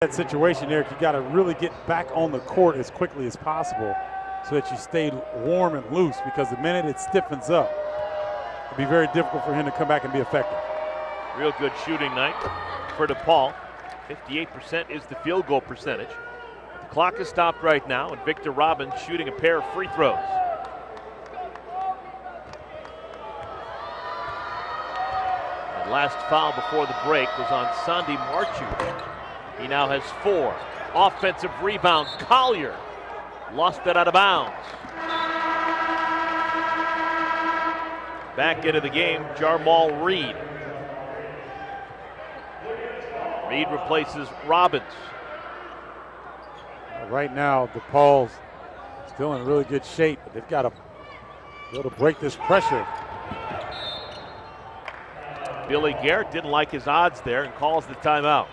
That situation, Eric, you got to really get back on the court as quickly as possible so that you stay warm and loose, because the minute it stiffens up, it'll be very difficult for him to come back and be effective. Real good shooting night for DePaul. 58% is the field goal percentage. The clock is stopped right now, and Victor Robbins shooting a pair of free throws. The last foul before the break was on Sandy Marchuch. He now has 4. Offensive rebound, Collier lost it out of bounds. Back into the game, Jamal Reed. Reed replaces Robbins. Right now, DePaul's still in really good shape, but they've got to be able to break this pressure. Billy Garrett didn't like his odds there and calls the timeout.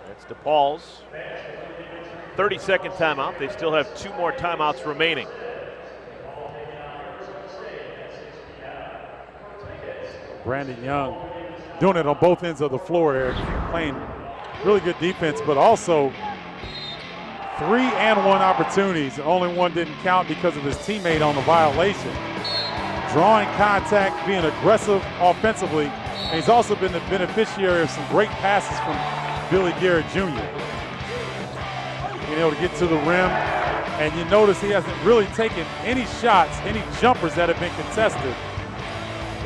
That's DePaul's 30-second timeout. They still have 2 more timeouts remaining. Brandon Young doing it on both ends of the floor, Eric, playing really good defense, but also 3-and-1 opportunities. Only one didn't count because of his teammate on the violation. Drawing contact, being aggressive offensively, and he's also been the beneficiary of some great passes from Billy Garrett Jr. Being able to get to the rim, and you notice he hasn't really taken any shots, any jumpers that have been contested.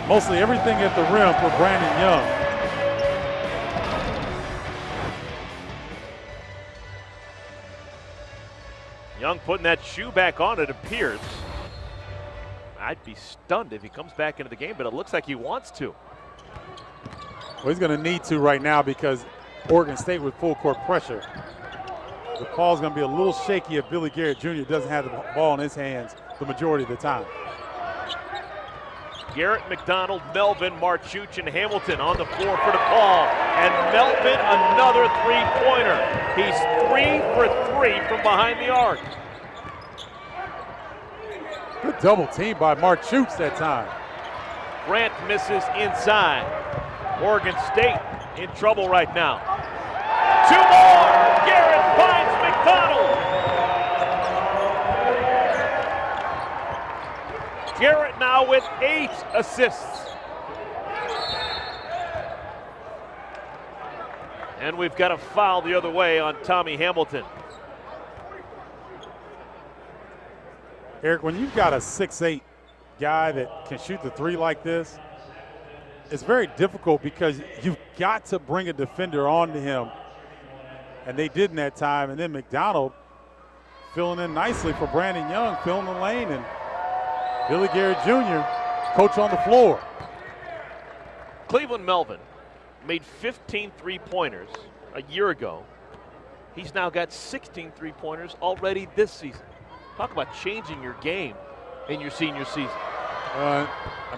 Mostly everything at the rim for Brandon Young. Young putting that shoe back on, it appears. I'd be stunned if he comes back into the game, but it looks like he wants to. Well, he's going to need to right now because Oregon State with full court pressure. DePaul's going to be a little shaky if Billy Garrett Jr. doesn't have the ball in his hands the majority of the time. Garrett, McDonald, Melvin, Marchuch, and Hamilton on the floor for DePaul. And Melvin, another three-pointer. He's 3 for 3 from behind the arc. Good double team by Marchuch that time. Grant misses inside. Oregon State in trouble right now. 2 more! Garrett finds McDonald! Garrett now with 8 assists. And we've got a foul the other way on Tommy Hamilton. Eric, when you've got a 6'8" guy that can shoot the 3 like this, it's very difficult because you've got to bring a defender onto him. And they did in that time. And then McDonald filling in nicely for Brandon Young, filling the lane, and Billy Garrett Jr., coach on the floor. Cleveland Melvin made 15 three-pointers a year ago. He's now got 16 three-pointers already this season. Talk about changing your game in your senior season. I'm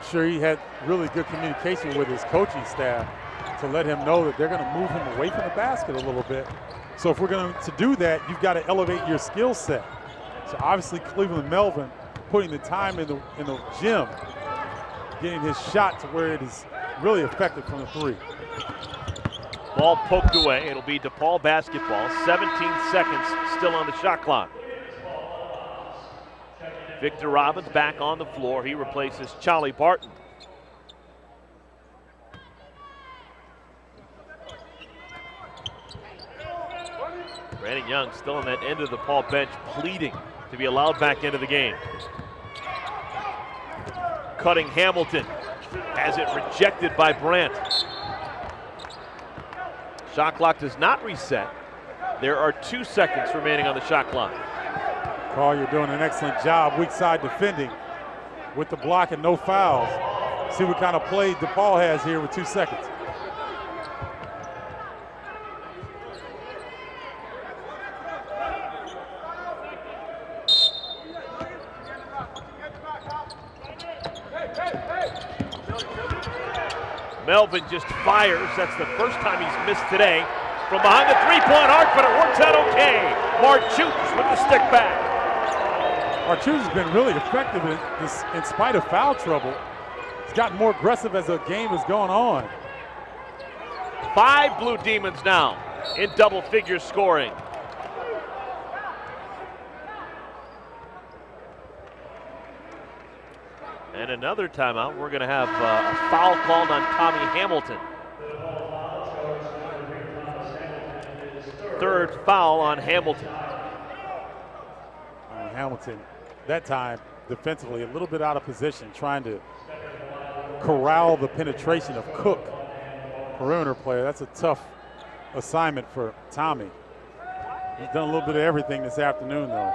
sure he had really good communication with his coaching staff to let him know that they're going to move him away from the basket a little bit. So if we're going to do that, you've got to elevate your skill set. So obviously Cleveland Melvin putting the time in the gym, getting his shot to where it is really effective from the 3. Ball poked away. It'll be DePaul basketball. 17 seconds still on the shot clock. Victor Robbins back on the floor. He replaces Charlie Barton. Brandon Young still on that end of the DePaul bench, pleading to be allowed back into the game. Cutting Hamilton, has it rejected by Brandt. Shot clock does not reset. There are 2 seconds remaining on the shot clock. Carl, you're doing an excellent job weak side defending with the block and no fouls. See what kind of play DePaul has here with 2 seconds. Melvin just fires. That's the first time he's missed today. From behind the three-point arc, but it works out okay. Marchuch with the stick back. Marchuch has been really effective in spite of foul trouble. He's gotten more aggressive as the game has gone on. 5 Blue Demons now in double figure scoring. And another timeout. We're going to have a foul called on Tommy Hamilton. Third foul on Hamilton. Hamilton, that time, defensively, a little bit out of position, trying to corral the penetration of Cook, perimeter player. That's a tough assignment for Tommy. He's done a little bit of everything this afternoon, though.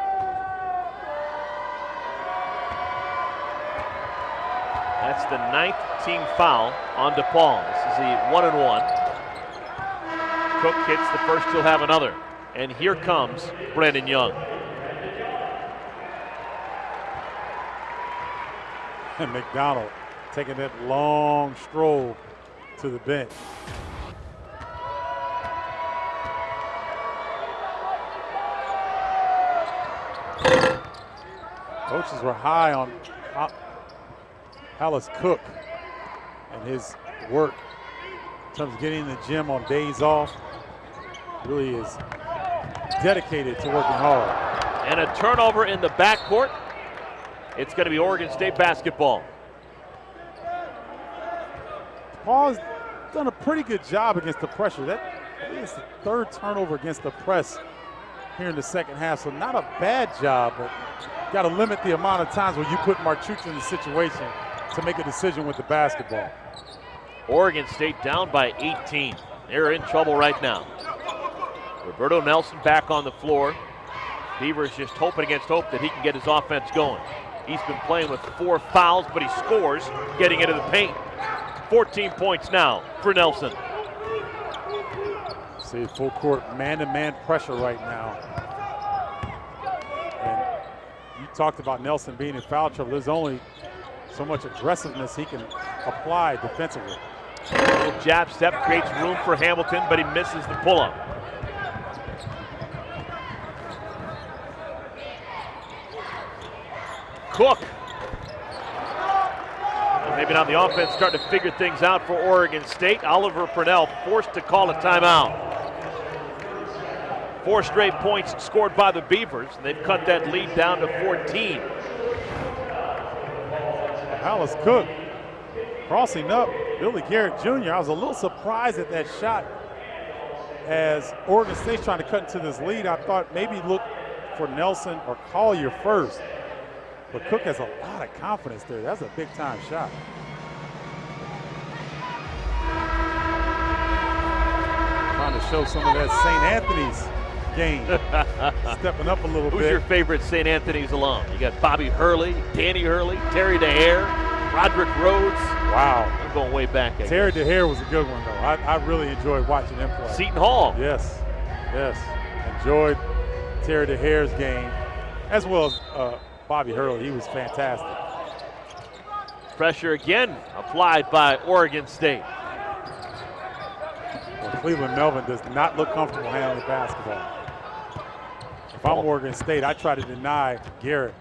That's the 9th team foul on DePaul. This is the 1-and-1. Cook hits the first, he'll have another. And here comes Brandon Young. And McDonald taking that long stroll to the bench. Coaches were high on Alice Cook and his work in terms of getting in the gym on days off. Really is dedicated to working hard. And a turnover in the backcourt. It's going to be Oregon State basketball. Paul's done a pretty good job against the pressure. I think it's the 3rd turnover against the press here in the second half, so not a bad job, but got to limit the amount of times where you put Marchuch in the situation to make a decision with the basketball. Oregon State down by 18. They're in trouble right now. Roberto Nelson back on the floor. Beavers just hoping against hope that he can get his offense going. He's been playing with 4 fouls, but he scores, getting into the paint. 14 points now for Nelson. See full court man-to-man pressure right now. And you talked about Nelson being in foul trouble. There's only so much aggressiveness he can apply defensively. A little jab step creates room for Hamilton, but he misses the pull-up. Cook. Maybe now the offense starting to figure things out for Oregon State. Oliver Purnell forced to call a timeout. 4 straight points scored by the Beavers, and they've cut that lead down to 14. Alice Cook crossing up Billy Garrett Jr. I was a little surprised at that shot as Oregon State's trying to cut into this lead. I thought maybe look for Nelson or Collier first. But Cook has a lot of confidence there. That's a big-time shot. Trying to show some of that St. Anthony's game. Stepping up a little bit. Who's your favorite St. Anthony's alum? You got Bobby Hurley, Danny Hurley, Terry DeHare, Roderick Rhodes. Wow. I'm going way back. Terry DeHare was a good one, though. I really enjoyed watching him play. Seton Hall. Yes, yes. Enjoyed Terry DeHare's game, as well as Bobby Hurley. He was fantastic. Pressure again applied by Oregon State. Well, Cleveland Melvin does not look comfortable handling the basketball. If I'm Oregon State, I try to deny Garrett.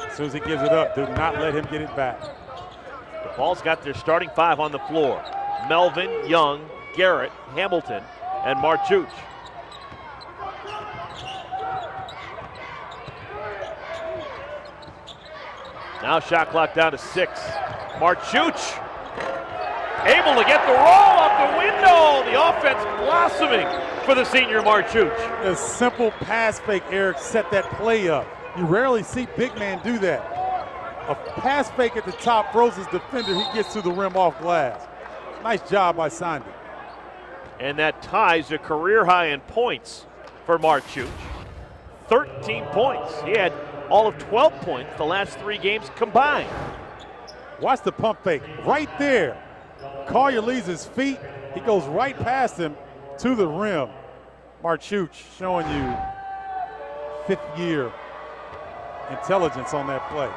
As soon as he gives it up, do not let him get it back. The Ball's got their starting 5 on the floor. Melvin, Young, Garrett, Hamilton, and Marchuch. Now shot clock down to 6. Marchuch able to get the roll up the window. The offense blossoming for the senior Marchuch. A simple pass fake, Eric, set that play up. You rarely see big man do that. A pass fake at the top throws his defender. He gets to the rim off glass. Nice job by Sandy. And that ties a career high in points for Marchuch. 13 points. He had all of 12 points the last 3 games combined. Watch the pump fake right there. Collier leaves his feet. He goes right past him to the rim. Marchuch showing you 5th year intelligence on that play.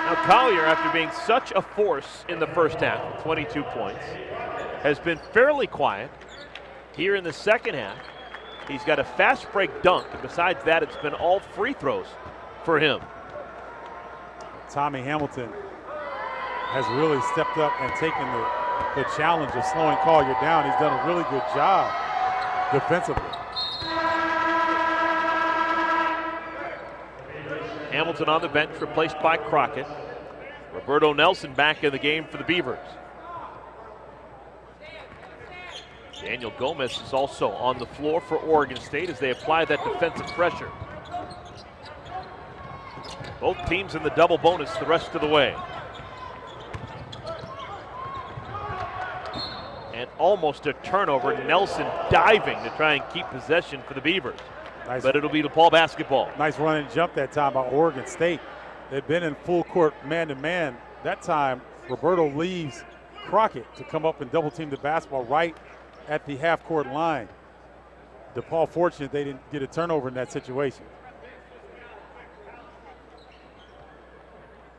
Now Collier, after being such a force in the first half, 22 points, has been fairly quiet. Here in the second half, he's got a fast break dunk, and besides that, it's been all free throws for him. Tommy Hamilton has really stepped up and taken the challenge of slowing Collier down. He's done a really good job defensively. Hamilton on the bench, replaced by Crockett. Roberto Nelson back in the game for the Beavers. Daniel Gomez is also on the floor for Oregon State as they apply that defensive pressure. Both teams in the double bonus the rest of the way. And almost a turnover. Nelson diving to try and keep possession for the Beavers. Nice. But it'll be DePaul basketball. Nice run and jump that time by Oregon State. They've been in full court man-to-man. That time, Roberto leaves Crockett to come up and double team the basketball right at the half-court line. DePaul fortunate they didn't get a turnover in that situation.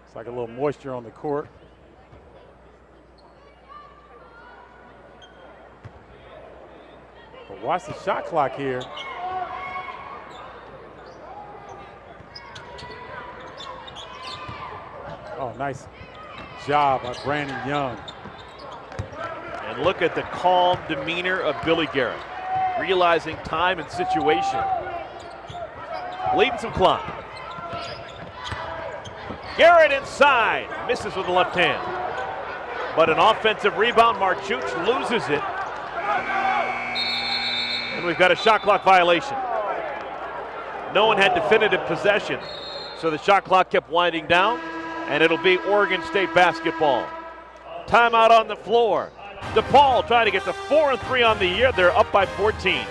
It's like a little moisture on the court. But watch the shot clock here. Oh, nice job by Brandon Young. And look at the calm demeanor of Billy Garrett, realizing time and situation. Leaving some clock. Garrett inside, misses with the left hand. But an offensive rebound, Marchuch loses it. And we've got a shot clock violation. No one had definitive possession, so the shot clock kept winding down, and it'll be Oregon State basketball. Timeout on the floor. DePaul trying to get to 4-3 on the year. They're up by 14.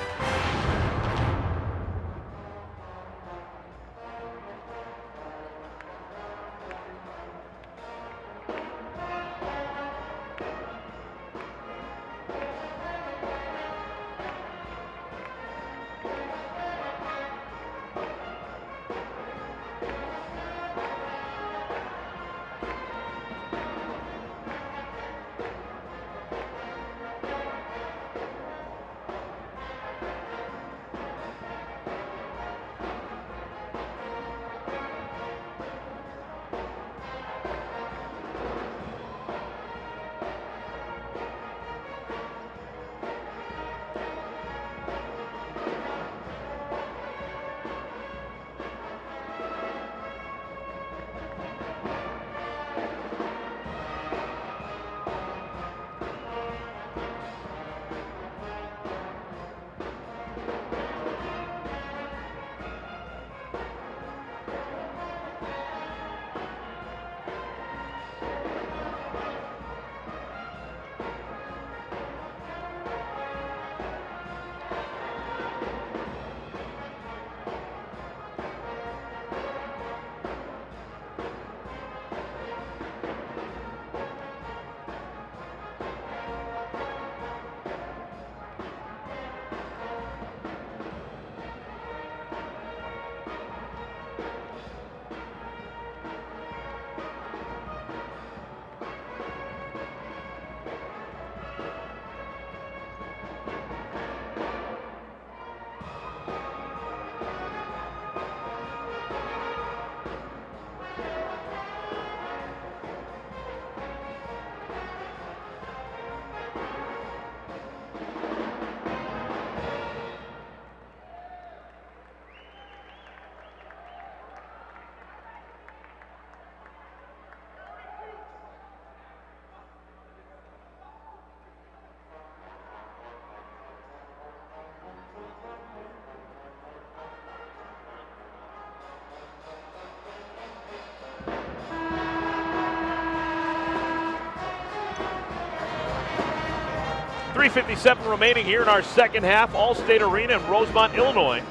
.357 remaining here in our second half. All-State Arena in Rosemont, Illinois.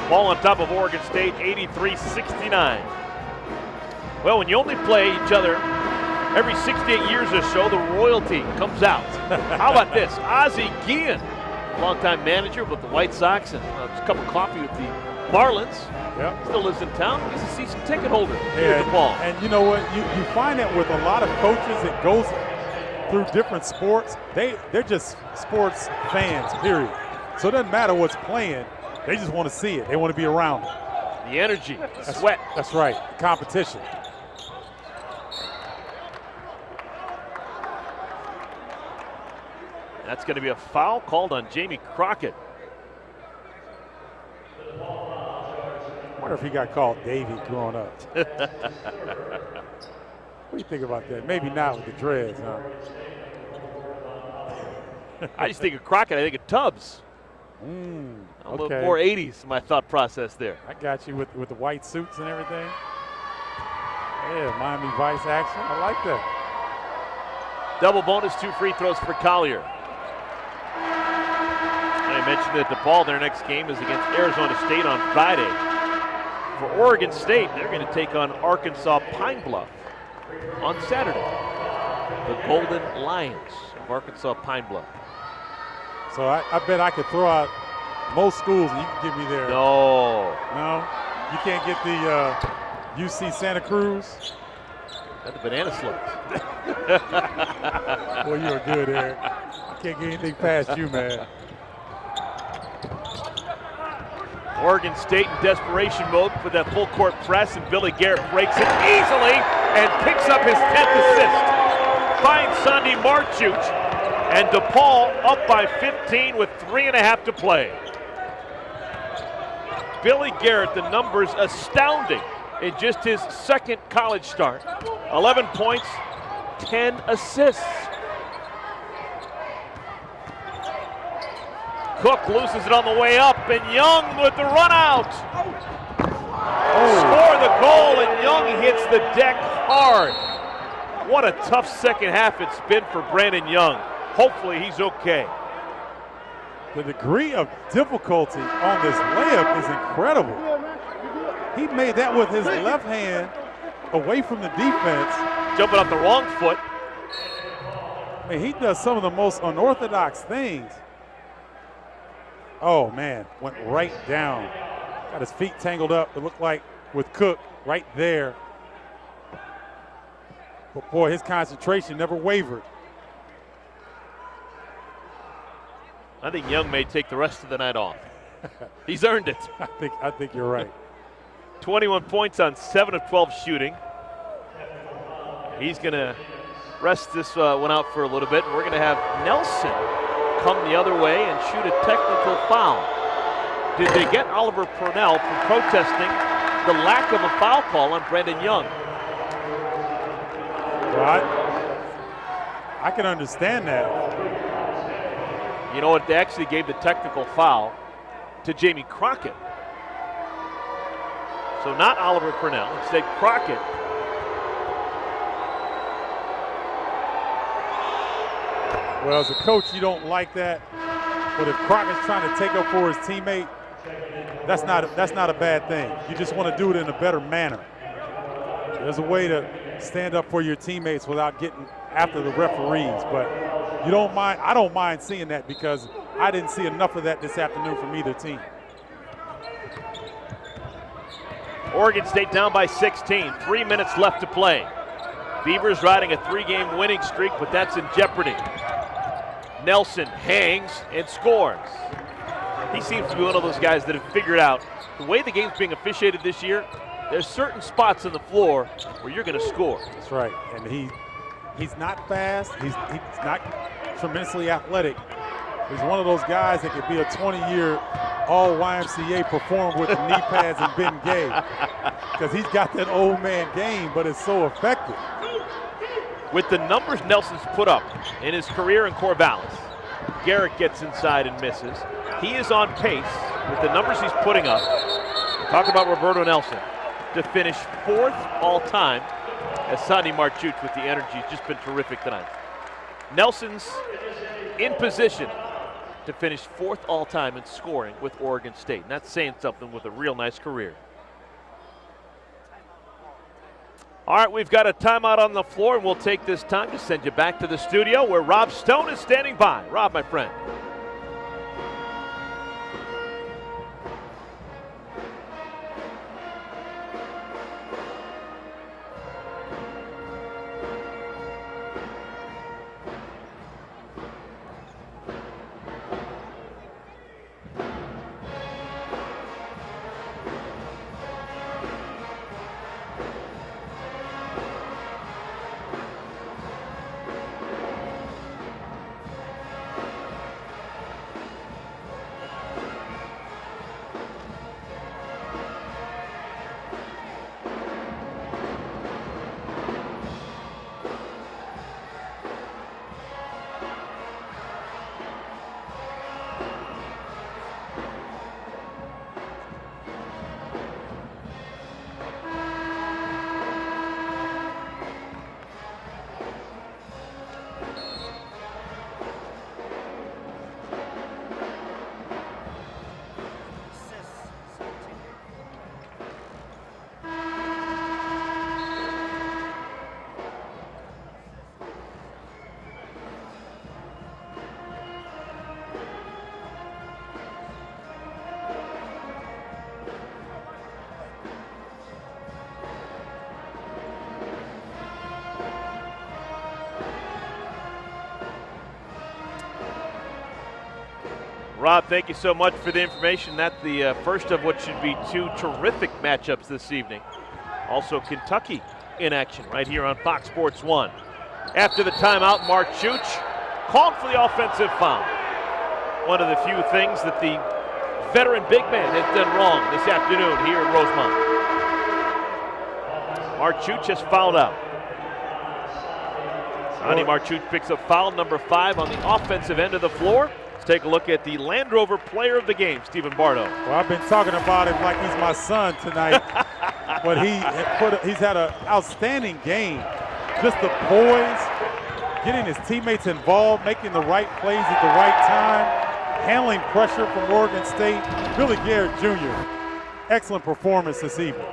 Ball on top of Oregon State, 83-69. Well, when you only play each other every 68 years or so, the royalty comes out. How about this? Ozzie Guillen, longtime manager with the White Sox and just a cup of coffee with the Marlins. Yep. Still lives in town. He's a season ticket holder here at DePaul. And you know what? You find that with a lot of coaches that goes through different sports, they're just sports fans, period. So it doesn't matter what's playing. They just want to see it. They want to be around it. The energy, the sweat. That's right. Competition. That's going to be a foul called on Jamie Crockett. I wonder if he got called Davy growing up. What do you think about that? Maybe not with the dreads, huh? I just think of Crockett, I think of Tubbs. A little more 80s, my thought process there. I got you with the white suits and everything. Yeah, Miami Vice action. I like that. Double bonus, 2 free throws for Collier. I mentioned that DePaul, their next game is against Arizona State on Friday. For Oregon State, they're going to take on Arkansas Pine Bluff on Saturday. The Golden Lions of Arkansas Pine Bluff. So I bet I could throw out most schools and you can give me their. No. No? You can't get the UC Santa Cruz? Got the banana slugs. Boy, you're good, Eric. I can't get anything past you, man. Oregon State in desperation mode for that full court press, and Billy Garrett breaks it easily and picks up his 10th assist. Finds Sandy Marchuch, and DePaul up by 15 with 3.5 to play. Billy Garrett, the numbers astounding in just his second college start. 11 points, 10 assists. Cook loses it on the way up, and Young with the run out. Score the goal, and Young hits the deck hard. What a tough second half it's been for Brandon Young. Hopefully he's okay. The degree of difficulty on this layup is incredible. He made that with his left hand away from the defense. Jumping off the wrong foot. I mean, he does some of the most unorthodox things. Oh, man, went right down. Got his feet tangled up, it looked like, with Cook right there. But, boy, his concentration never wavered. I think Young may take the rest of the night off. He's earned it. I think you're right. 21 points on 7 of 12 shooting. He's going to rest this one out for a little bit. And we're going to have Nelson come the other way and shoot a technical foul. Did they get Oliver Purnell for protesting the lack of a foul call on Brandon Young? Well, I can understand that. You know what? They actually gave the technical foul to Jamie Crockett. So not Oliver Purnell, instead Crockett. Well, as a coach, you don't like that. But if Crockett's trying to take up for his teammate, that's not a bad thing. You just want to do it in a better manner. There's a way to stand up for your teammates without getting after the referees. But you don't mind. I don't mind seeing that because I didn't see enough of that this afternoon from either team. Oregon State down by 16. 3 minutes left to play. Beavers riding a 3-game winning streak, but that's in jeopardy. Nelson hangs and scores. He seems to be one of those guys that have figured out the way the game's being officiated this year, there's certain spots on the floor where you're going to score. That's right. And he's not fast. He's not tremendously athletic. He's one of those guys that could be a 20-year all YMCA performer with the knee pads and Ben Gay. Because he's got that old man game, but it's so effective. With the numbers Nelson's put up in his career in Corvallis, Garrett gets inside and misses. He is on pace with the numbers he's putting up. Talk about Roberto Nelson to finish 4th all-time, as Sandy Marchuch with the energy has just been terrific tonight. Nelson's in position to finish 4th all-time in scoring with Oregon State. And that's saying something with a real nice career. All right, we've got a timeout on the floor, and we'll take this time to send you back to the studio where Rob Stone is standing by. Rob, my friend. Rob, thank you so much for the information. That's the first of what should be two terrific matchups this evening. Also Kentucky in action right here on Fox Sports 1. After the timeout, Mark Chooch called for the offensive foul. One of the few things that the veteran big man has done wrong this afternoon here in Rosemont. Mark Chooch has fouled out. Ronnie Marchuch picks up foul number 5 on the offensive end of the floor. Let's take a look at the Land Rover player of the game, Stephen Bardo. Well, I've been talking about him like he's my son tonight. But he's had an outstanding game. Just the poise, getting his teammates involved, making the right plays at the right time, handling pressure from Oregon State. Billy Garrett Jr., excellent performance this evening.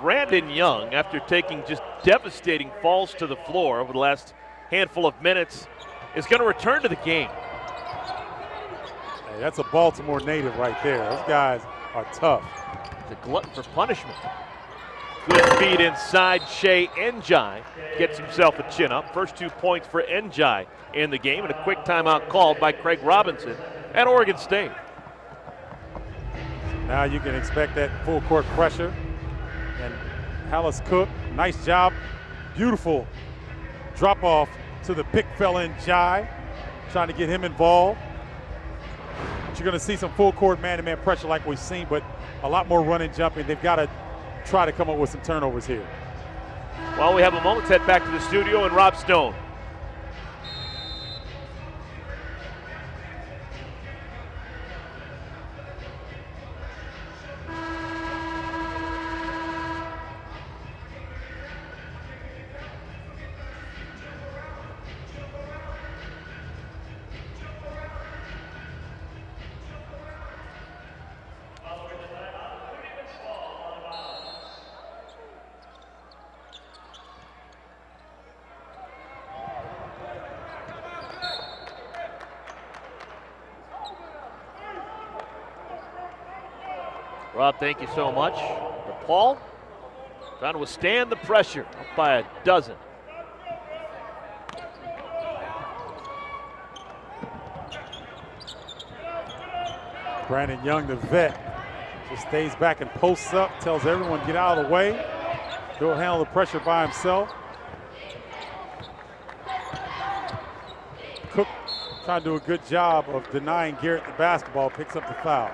Brandon Young, after taking just devastating falls to the floor over the last handful of minutes, is going to return to the game. Hey, that's a Baltimore native right there. Those guys are tough. The glutton for punishment. Good feed inside. Shea Njai gets himself a chin up. First 2 points for Njai in the game, and a quick timeout called by Craig Robinson at Oregon State. Now you can expect that full court pressure. And Hallis Cook, nice job. Beautiful drop off to the big fella Njai, trying to get him involved. But you're going to see some full court man-to-man pressure like we've seen, but a lot more running, jumping. They've got to try to come up with some turnovers here. Well, we have a moment. Let's head back to the studio and Rob Stone. Rob, thank you so much. DePaul trying to withstand the pressure, up by a dozen. Brandon Young, the vet, just stays back and posts up, tells everyone get out of the way. He'll handle the pressure by himself. Cook trying to do a good job of denying Garrett the basketball, picks up the foul.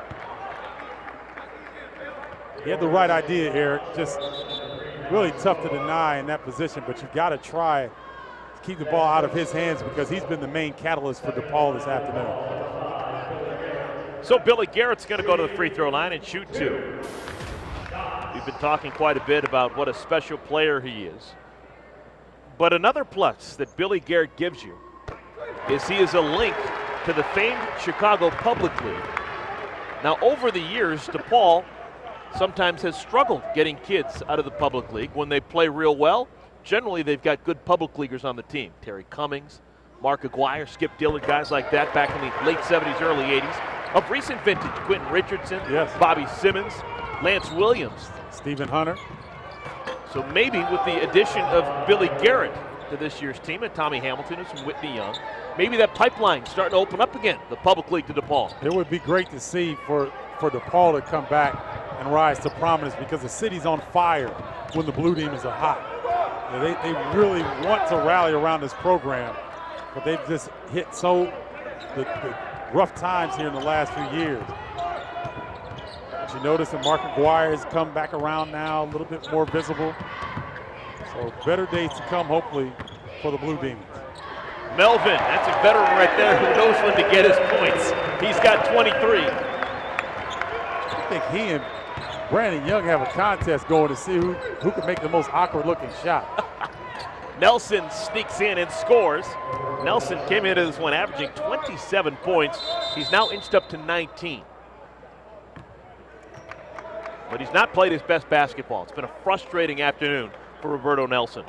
He had the right idea, Eric. Just really tough to deny in that position, but you've got to try to keep the ball out of his hands because he's been the main catalyst for DePaul this afternoon. So Billy Garrett's going to go to the free throw line and shoot 2. We've been talking quite a bit about what a special player he is. But another plus that Billy Garrett gives you is he is a link to the famed Chicago Public League. Now, over the years, DePaul sometimes has struggled getting kids out of the public league. When they play real well, generally they've got good public leaguers on the team. Terry Cummings, Mark Aguirre, Skip Dillard, guys like that back in the late 70s, early 80s. Of recent vintage, Quentin Richardson, yes, Bobby Simmons, Lance Williams. Stephen Hunter. So maybe with the addition of Billy Garrett to this year's team and Tommy Hamilton and some Whitney Young, maybe that pipeline starting to open up again, the public league to DePaul. It would be great to see for DePaul to come back and rise to prominence because the city's on fire when the Blue Demons are hot. They really want to rally around this program, but they've just hit the rough times here in the last few years. But you notice that Mark Aguirre has come back around now, a little bit more visible. So better days to come, hopefully, for the Blue Demons. Melvin, that's a veteran right there who knows when to get his points. He's got 23. I think he and Brandon Young have a contest going to see who can make the most awkward-looking shot. Nelson sneaks in and scores. Nelson came into this one averaging 27 points. He's now inched up to 19. But he's not played his best basketball. It's been a frustrating afternoon for Roberto Nelson.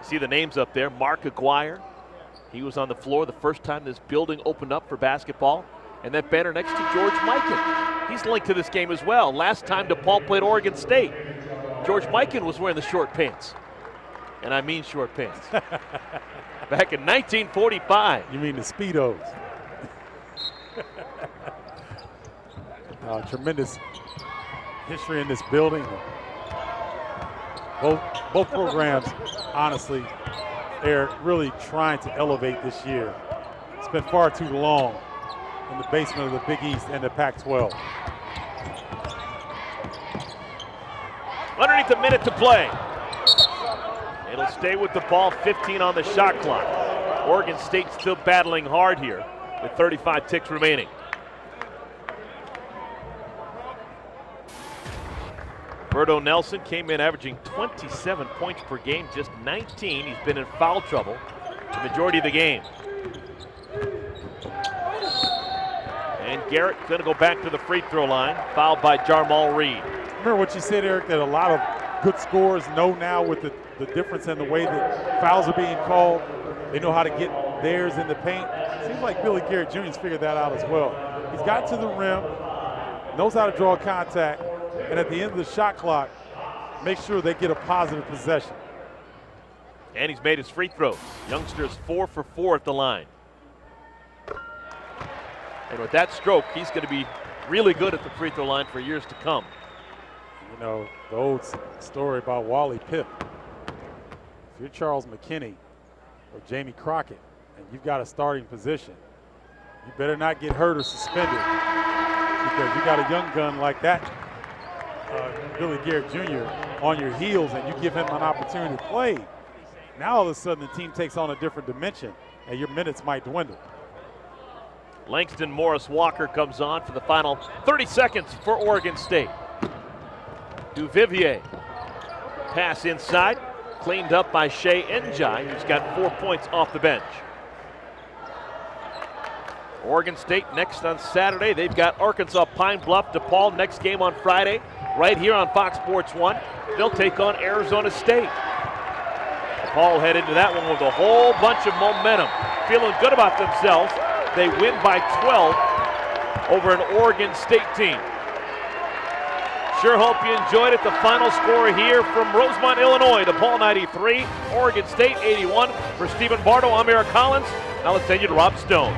See the names up there. Mark Aguirre. He was on the floor the first time this building opened up for basketball. And that banner next to George Mikan. He's linked to this game as well. Last time DePaul played Oregon State, George Mikan was wearing the short pants. And I mean short pants. Back in 1945. You mean the Speedos? Tremendous history in this building. Both programs, honestly, Eric, really trying to elevate this year. It's been far too long in the basement of the Big East and the Pac-12. Underneath a minute to play. It'll stay with the ball, 15 on the shot clock. Oregon State still battling hard here with 35 ticks remaining. Berto Nelson came in averaging 27 points per game, just 19. He's been in foul trouble the majority of the game. And Garrett going to go back to the free throw line, fouled by Jarmal Reed. Remember what you said, Eric, that a lot of good scorers know now with the difference in the way that fouls are being called. They know how to get theirs in the paint. Seems like Billy Garrett Jr. has figured that out as well. He's got to the rim, knows how to draw contact, and at the end of the shot clock, make sure they get a positive possession. And he's made his free throws. Youngster's 4 for 4 at the line. And with that stroke, he's going to be really good at the free throw line for years to come. You know, the old story about Wally Pipp. If you're Charles McKinney or Jamie Crockett and you've got a starting position, you better not get hurt or suspended, because you got a young gun like that, Billy Garrett Jr. on your heels, and you give him an opportunity to play. Now all of a sudden the team takes on a different dimension and your minutes might dwindle. Langston Morris Walker comes on for the final 30 seconds for Oregon State. Duvivier, pass inside, cleaned up by Shea Njai, who's got 4 points off the bench. Oregon State next on Saturday. They've got Arkansas Pine Bluff, DePaul next game on Friday, right here on Fox Sports 1. They'll take on Arizona State. DePaul head into that one with a whole bunch of momentum, feeling good about themselves. They win by 12 over an Oregon State team. Sure hope you enjoyed it. The final score here from Rosemont, Illinois. DePaul 93, Oregon State 81. For Stephen Bardo, I'm Eric Collins. Now let's send you to Rob Stone.